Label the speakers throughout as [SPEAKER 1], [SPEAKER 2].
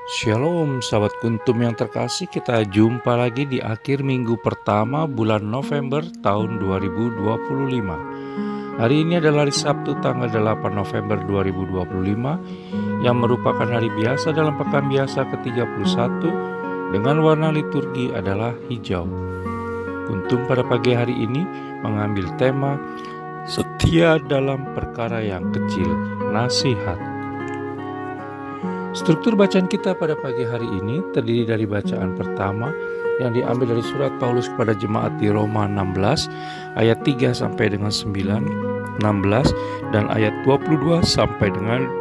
[SPEAKER 1] Shalom sahabat kuntum yang terkasih, kita jumpa lagi di akhir minggu pertama bulan November tahun 2025. Hari ini adalah hari Sabtu tanggal 8 November 2025 yang merupakan hari biasa dalam pekan biasa ke-31 dengan warna liturgi adalah hijau. Kuntum pada pagi hari ini mengambil tema setia dalam perkara yang kecil, nasihat. Struktur bacaan kita pada pagi hari ini terdiri dari bacaan pertama yang diambil dari surat Paulus kepada jemaat di Roma 16 ayat 3 sampai dengan 9, 16 dan ayat 22 sampai dengan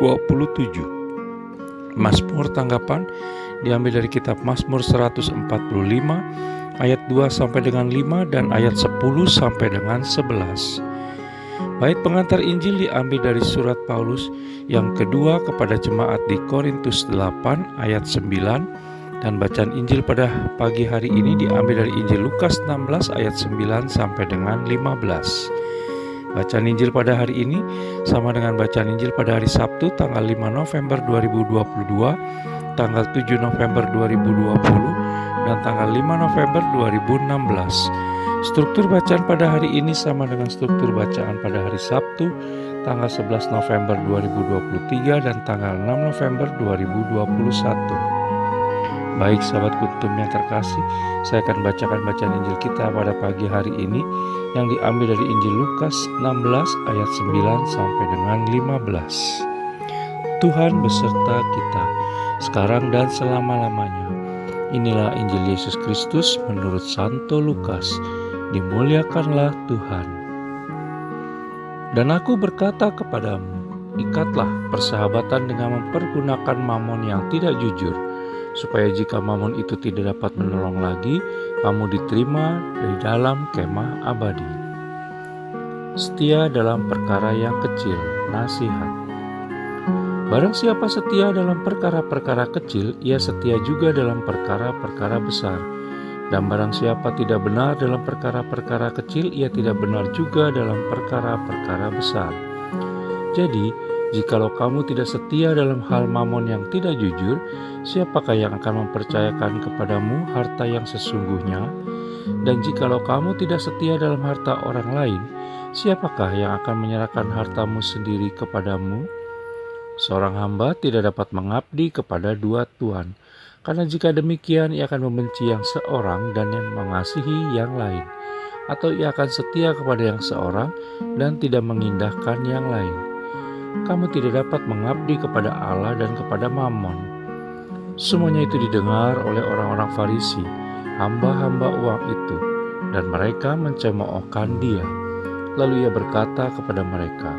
[SPEAKER 1] 27. Mazmur tanggapan diambil dari kitab Mazmur 145 ayat 2 sampai dengan 5 dan ayat 10 sampai dengan 11. Bait pengantar Injil diambil dari surat Paulus yang kedua kepada jemaat di Korintus 8 ayat 9 dan bacaan Injil pada pagi hari ini diambil dari Injil Lukas 16 ayat 9 sampai dengan 15. Bacaan Injil pada hari ini sama dengan bacaan Injil pada hari Sabtu tanggal 5 November 2022, tanggal 7 November 2020 dan tanggal 5 November 2016. Struktur bacaan pada hari ini sama dengan struktur bacaan pada hari Sabtu tanggal 11 November 2023 dan tanggal 6 November 2021. Baik sahabat kuntum yang terkasih, saya akan bacakan bacaan Injil kita pada pagi hari ini yang diambil dari Injil Lukas 16 ayat 9 sampai dengan 15. Tuhan beserta kita sekarang dan selama-lamanya. Inilah Injil Yesus Kristus menurut Santo Lukas. Dimuliakanlah Tuhan. Dan aku berkata kepadamu, ikatlah persahabatan dengan mempergunakan mamon yang tidak jujur, supaya jika mamon itu tidak dapat menolong lagi, kamu diterima dari dalam kemah abadi. Setia dalam perkara yang kecil, nasihat. Barang siapa setia dalam perkara-perkara kecil, ia setia juga dalam perkara-perkara besar. Dan barang siapa tidak benar dalam perkara-perkara kecil, ia tidak benar juga dalam perkara-perkara besar. Jadi, jikalau kamu tidak setia dalam hal mamon yang tidak jujur, siapakah yang akan mempercayakan kepadamu harta yang sesungguhnya? Dan jikalau kamu tidak setia dalam harta orang lain, siapakah yang akan menyerahkan hartamu sendiri kepadamu? Seorang hamba tidak dapat mengabdi kepada dua tuan. Karena jika demikian, ia akan membenci yang seorang dan yang mengasihi yang lain. Atau ia akan setia kepada yang seorang dan tidak mengindahkan yang lain. Kamu tidak dapat mengabdi kepada Allah dan kepada Mammon. Semuanya itu didengar oleh orang-orang Farisi, hamba-hamba uang itu, dan mereka mencemoohkan dia. Lalu ia berkata kepada mereka,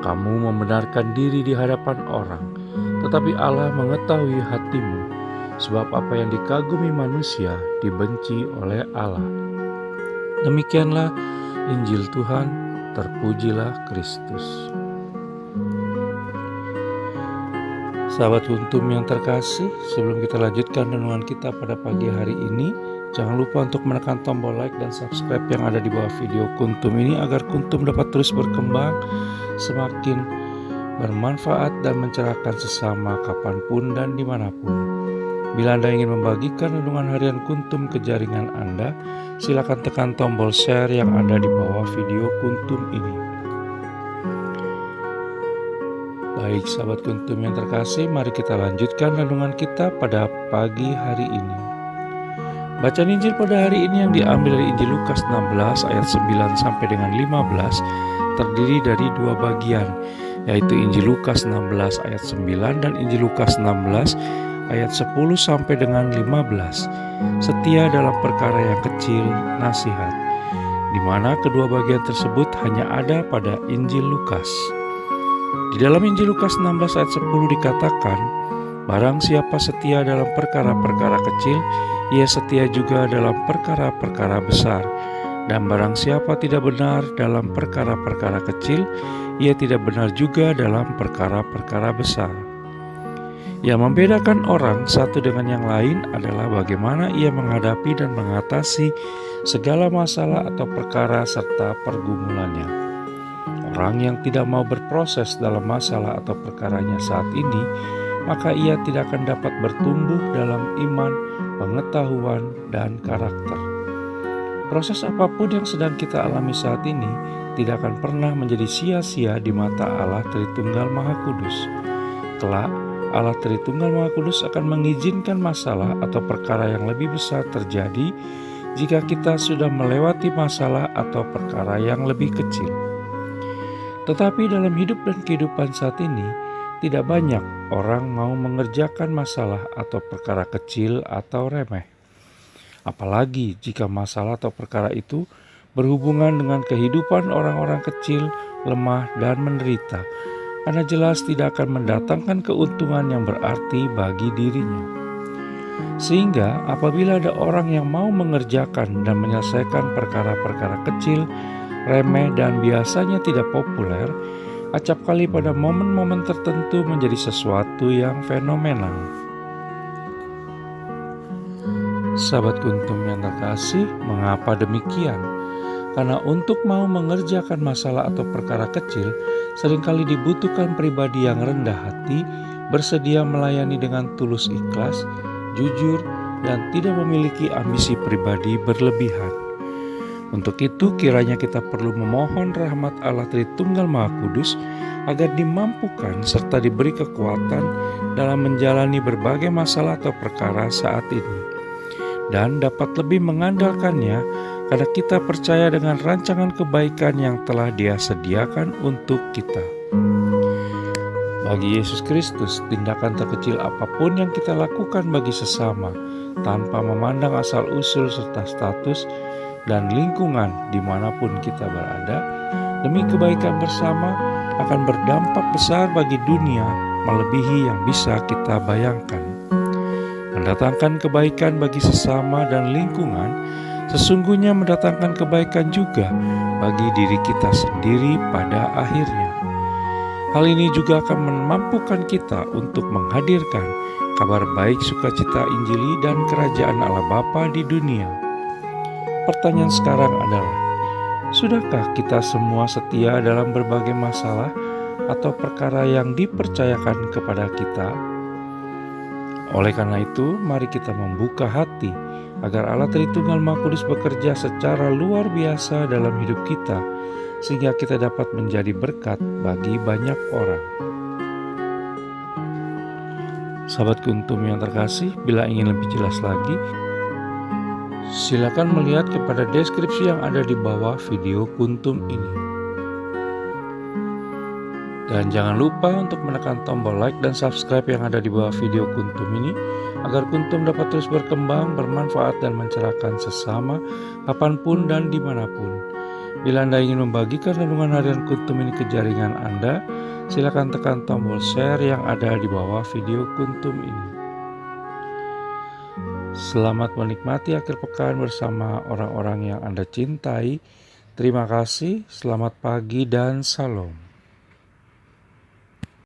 [SPEAKER 1] kamu membenarkan diri di hadapan orang, tetapi Allah mengetahui hatimu. Sebab apa yang dikagumi manusia dibenci oleh Allah. Demikianlah Injil Tuhan, terpujilah Kristus. Sahabat kuntum yang terkasih, sebelum kita lanjutkan renungan kita pada pagi hari ini, jangan lupa untuk menekan tombol like dan subscribe yang ada di bawah video kuntum ini agar kuntum dapat terus berkembang, semakin bermanfaat dan mencerahkan sesama kapanpun dan dimanapun. Bila Anda ingin membagikan renungan harian kuntum ke jaringan Anda, silakan tekan tombol share yang ada di bawah video kuntum ini. Baik sahabat kuntum yang terkasih, mari kita lanjutkan renungan kita pada pagi hari ini. Bacaan Injil pada hari ini yang diambil dari Injil Lukas 16 ayat 9 sampai dengan 15 terdiri dari dua bagian, yaitu Injil Lukas 16 ayat 9 dan Injil Lukas 16 ayat 10 sampai dengan 15. Setia dalam perkara yang kecil, nasihat. Di mana kedua bagian tersebut hanya ada pada Injil Lukas. Di dalam Injil Lukas 16 ayat 10 dikatakan, barang siapa setia dalam perkara-perkara kecil, ia setia juga dalam perkara-perkara besar. Dan barang siapa tidak benar dalam perkara-perkara kecil, ia tidak benar juga dalam perkara-perkara besar. Yang membedakan orang satu dengan yang lain adalah bagaimana ia menghadapi dan mengatasi segala masalah atau perkara serta pergumulannya. Orang yang tidak mau berproses dalam masalah atau perkaranya saat ini maka ia tidak akan dapat bertumbuh dalam iman, pengetahuan, dan karakter. Proses apapun yang sedang kita alami saat ini tidak akan pernah menjadi sia-sia di mata Allah Tritunggal Maha Kudus. Kelak, Allah Tritunggal Maha Kudus akan mengizinkan masalah atau perkara yang lebih besar terjadi jika kita sudah melewati masalah atau perkara yang lebih kecil. Tetapi dalam hidup dan kehidupan saat ini, tidak banyak orang mau mengerjakan masalah atau perkara kecil atau remeh. Apalagi jika masalah atau perkara itu berhubungan dengan kehidupan orang-orang kecil, lemah, dan menderita, karena jelas tidak akan mendatangkan keuntungan yang berarti bagi dirinya. Sehingga apabila ada orang yang mau mengerjakan dan menyelesaikan perkara-perkara kecil, remeh, dan biasanya tidak populer, acap kali pada momen-momen tertentu menjadi sesuatu yang fenomenal. Sahabat Kuntum yang terkasih, mengapa demikian? Karena untuk mau mengerjakan masalah atau perkara kecil, seringkali dibutuhkan pribadi yang rendah hati, bersedia melayani dengan tulus ikhlas, jujur, dan tidak memiliki ambisi pribadi berlebihan. Untuk itu kiranya kita perlu memohon rahmat Allah Tritunggal Maha Kudus agar dimampukan serta diberi kekuatan dalam menjalani berbagai masalah atau perkara saat ini, dan dapat lebih mengandalkannya karena kita percaya dengan rancangan kebaikan yang telah Dia sediakan untuk kita. Bagi Yesus Kristus, tindakan terkecil apapun yang kita lakukan bagi sesama, tanpa memandang asal-usul serta status dan lingkungan dimanapun kita berada, demi kebaikan bersama akan berdampak besar bagi dunia melebihi yang bisa kita bayangkan. Mendatangkan kebaikan bagi sesama dan lingkungan sesungguhnya mendatangkan kebaikan juga bagi diri kita sendiri pada akhirnya. Hal ini juga akan memampukan kita untuk menghadirkan kabar baik sukacita Injili dan kerajaan Allah Bapa di dunia. Pertanyaan sekarang adalah, sudahkah kita semua setia dalam berbagai masalah atau perkara yang dipercayakan kepada kita? Oleh karena itu, mari kita membuka hati agar Allah Tritunggal Maha Kudus bekerja secara luar biasa dalam hidup kita, sehingga kita dapat menjadi berkat bagi banyak orang. Sahabat Kuntum yang terkasih, bila ingin lebih jelas lagi, silakan melihat kepada deskripsi yang ada di bawah video Kuntum ini. Dan jangan lupa untuk menekan tombol like dan subscribe yang ada di bawah video Kuntum ini, agar Kuntum dapat terus berkembang, bermanfaat, dan mencerahkan sesama, kapanpun dan dimanapun. Bila Anda ingin membagikan renungan harian Kuntum ini ke jaringan Anda, silakan tekan tombol share yang ada di bawah video Kuntum ini. Selamat menikmati akhir pekan bersama orang-orang yang Anda cintai. Terima kasih, selamat pagi, dan salam.